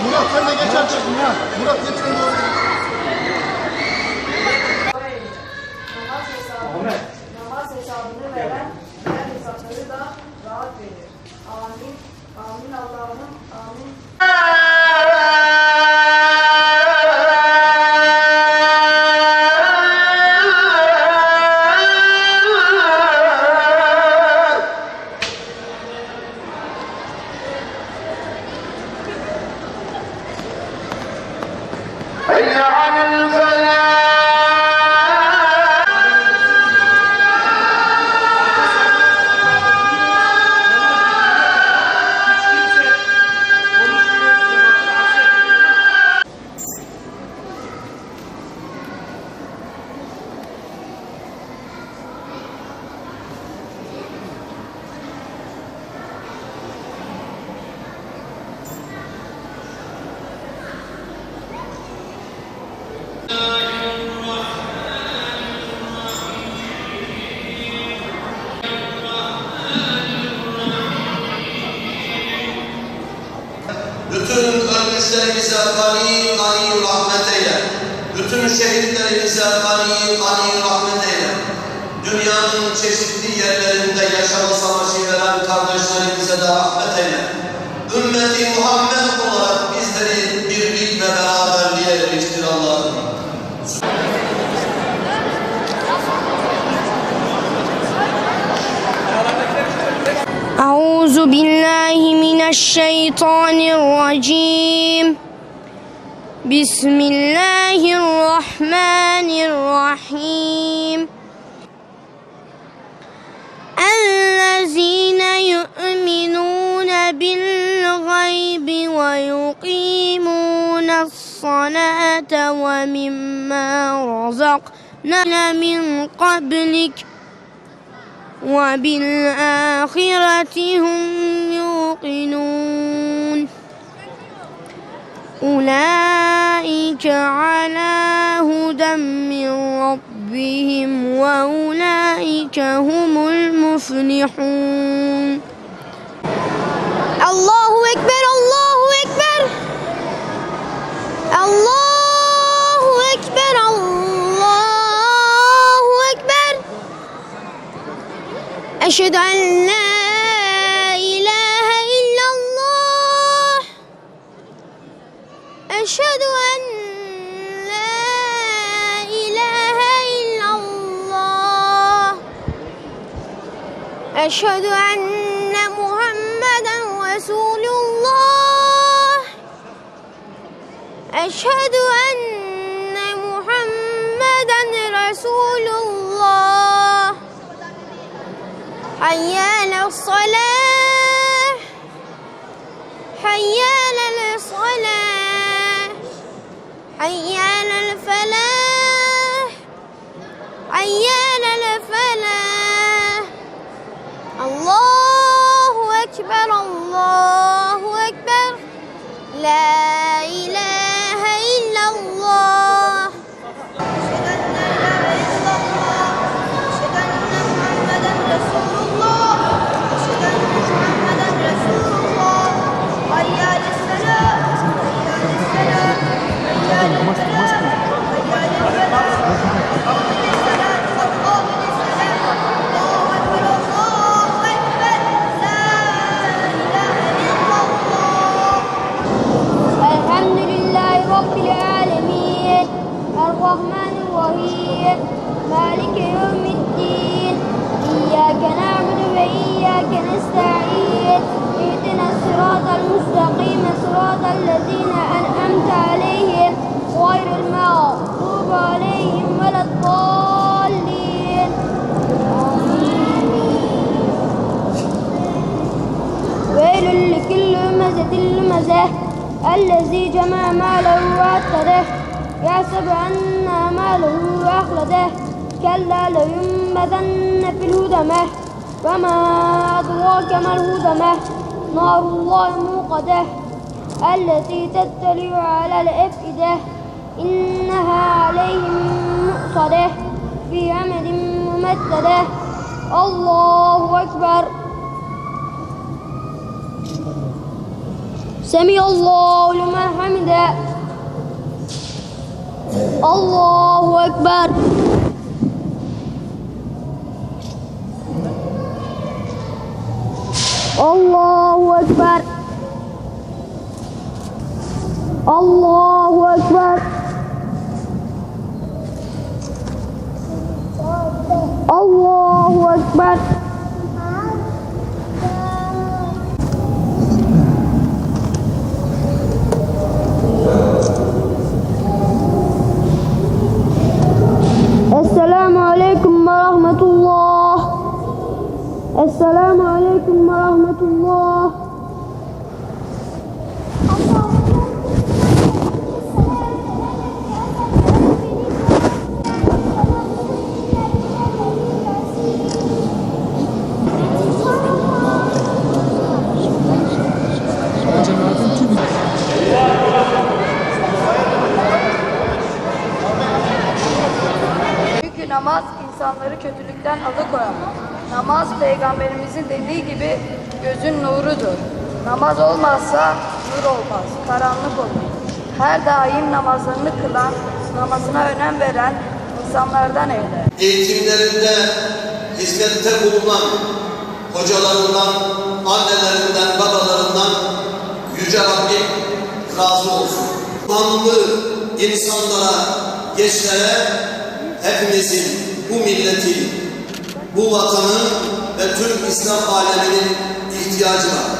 Murat sen de geç artık. Murat getirin oraya. Namaz hesabını veren diğer hesapları da rahat verir. Amin. Amin Allah'ım. Amin. Bütün ölmüşlerimize gani rahmet eyle. Bütün şehitlerimize gani rahmet eyle. Dünyanın çeşitli yerlerinde yaşama savaşı veren kardeşlerimize de rahmet eyle. Ümmeti Muhammed olarak bizleri birlik ve beraberliğe eriştir Allah'ım. أعوذ بالله من الشيطان الرجيم بسم الله الرحمن الرحيم الذين يؤمنون بالغيب ويقيمون الصلاة ومما رزقنا من قبلك وبالآخرة هم يوقنون أولئك على هدى من ربهم وأولئك هم المفلحون الله أكبر الله أكبر الله أكبر الله أكبر أشهد أن لا إله إلا الله أشهد أن لا إله إلا الله أشهد أن محمدا رسول الله أشهد أن محمدا رسول الله حي على الصلاة حي على الصلاة حي على الفلاح حي على الفلاح الله أكبر الله أكبر لا إله إلا الله أشهد أن لا إله إلا الله أشهد أن محمدا رسول الله أشهد أن محمدا رسول الله حي على الصلاة حي على الصلاة حي على الفلاح حي على الفلاح قابل الصلاة قابل الصلاة الله أكبر الله أكبر لا إله إلا الله الحمد لله رب العالمين الرحمن الرحيم مالك يوم الدين إياك نعبد وإياك نستعين اهدنا الصراط المستقيم صراط الذين أنعمت عليهم غير المغضوب عليهم ولا الضالين ويل لكل همزة لمزة الذي جمع ماله وعدده يحسب أن ماله أخلده كلا لينبذن في الهدمة وما أدراك ما الهدمة نار الله الموقدة التي تطلع على الأفئدة إنها عليهم مؤصدة في عمد ممددة الله أكبر سمع الله لمن حمده الله أكبر الله أكبر الله أكبر الله أكبر السلام عليكم ورحمة الله السلام عليكم ورحمة الله Çünkü namaz insanları kötülükten alıkoyar. Namaz peygamberimizin dediği gibi gözün nurudur. Namaz olmazsa nur olmaz, karanlık olur. Her daim namazlarını kılan, namazına önem veren insanlardan eyle. Eğitimlerinde hizmette bulunan hocalarından, annelerinden, babalarından Yüce Rabbim razı olsun. Manlı insanlara, gençlere hepimizin, bu milletin, bu vatanın ve tüm İslam aleminin ihtiyacı var.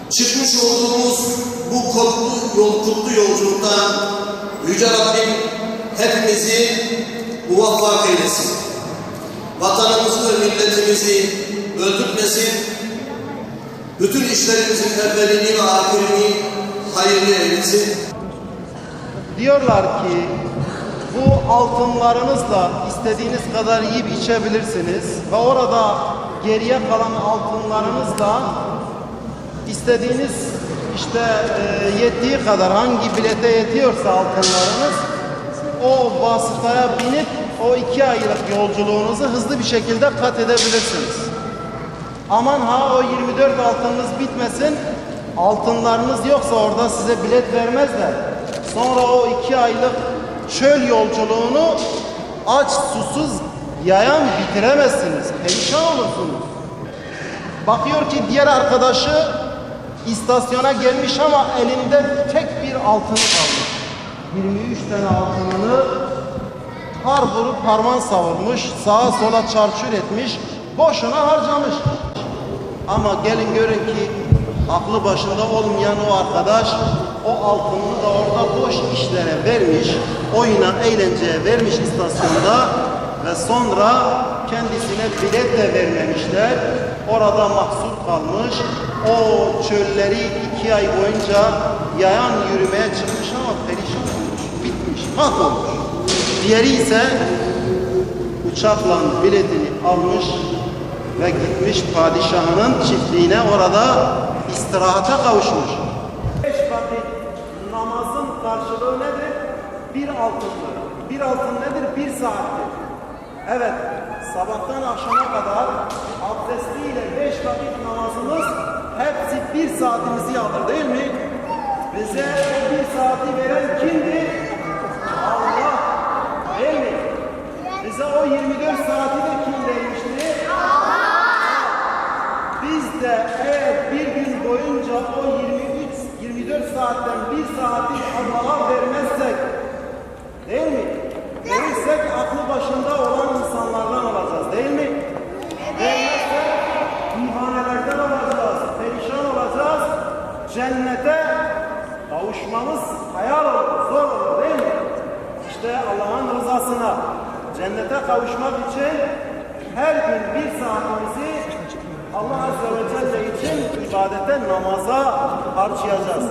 Çıkmış olduğumuz bu kutlu yolculuktan Yüce Rabbim hepimizi muvaffak eylesin. Vatanımızı ve milletimizi öldürtmesin. Bütün işlerimizin evvelini ve ahirini hayırlı eylesin. Diyorlar ki bu altınlarınızla istediğiniz kadar yiyip içebilirsiniz ve orada geriye kalan altınlarınızla istediğiniz yettiği kadar hangi bilete yetiyorsa altınlarınız o vasıtaya binip o 2 aylık yolculuğunuzu hızlı bir şekilde kat edebilirsiniz. Aman ha o 24 altınınız bitmesin, altınlarınız yoksa orada size bilet vermezler. Sonra o 2 aylık çöl yolculuğunu aç susuz yayan bitiremezsiniz. Perişan olursunuz. Bakıyor ki diğer arkadaşı istasyona gelmiş ama elinde tek bir altını kalmış. 23 tane altınını har vurup harman savurmuş, sağa sola çarçur etmiş, boşuna harcamış. Ama gelin görün ki aklı başında olmayan o arkadaş o altınını da orada boş işlere vermiş, oyuna, eğlenceye vermiş istasyonda ve sonra kendisine bilet de vermemişler. Orada mahsur kalmış, o çölleri 2 ay boyunca yayan yürümeye çıkmış ama perişan olmuş, bitmiş, mahvolmuş. Diğeri ise uçakla biletini almış ve gitmiş padişahının çiftliğine, orada istirahata kavuşmuş. 5 vakit namazın karşılığı nedir? 1 altındır. 1 altın nedir? 1 saattir. Evet, sabahtan akşama kadar abdestiyle 5 vakit namazımız hepsi 1 saatimizi alır değil mi? Bize o 1 saati veren kimdi? Allah. Değil mi? Bize o 24 saati de kim vermişti? Biz de eğer bir gün boyunca o 24 saatten 1 saati Allah'a vermezsek, değil mi? Verirsek aklı başında olan insanlardan olacağız, değil mi? Vermezsek dihanelerden olacağız, perişan olacağız. Cennete kavuşmamız hayal olur, zor olur, değil mi? İşte Allah'ın rızasına, cennete kavuşmak için her gün 1 saatimizi Allah Azze ve Celle için ibadete, namaza harcayacağız.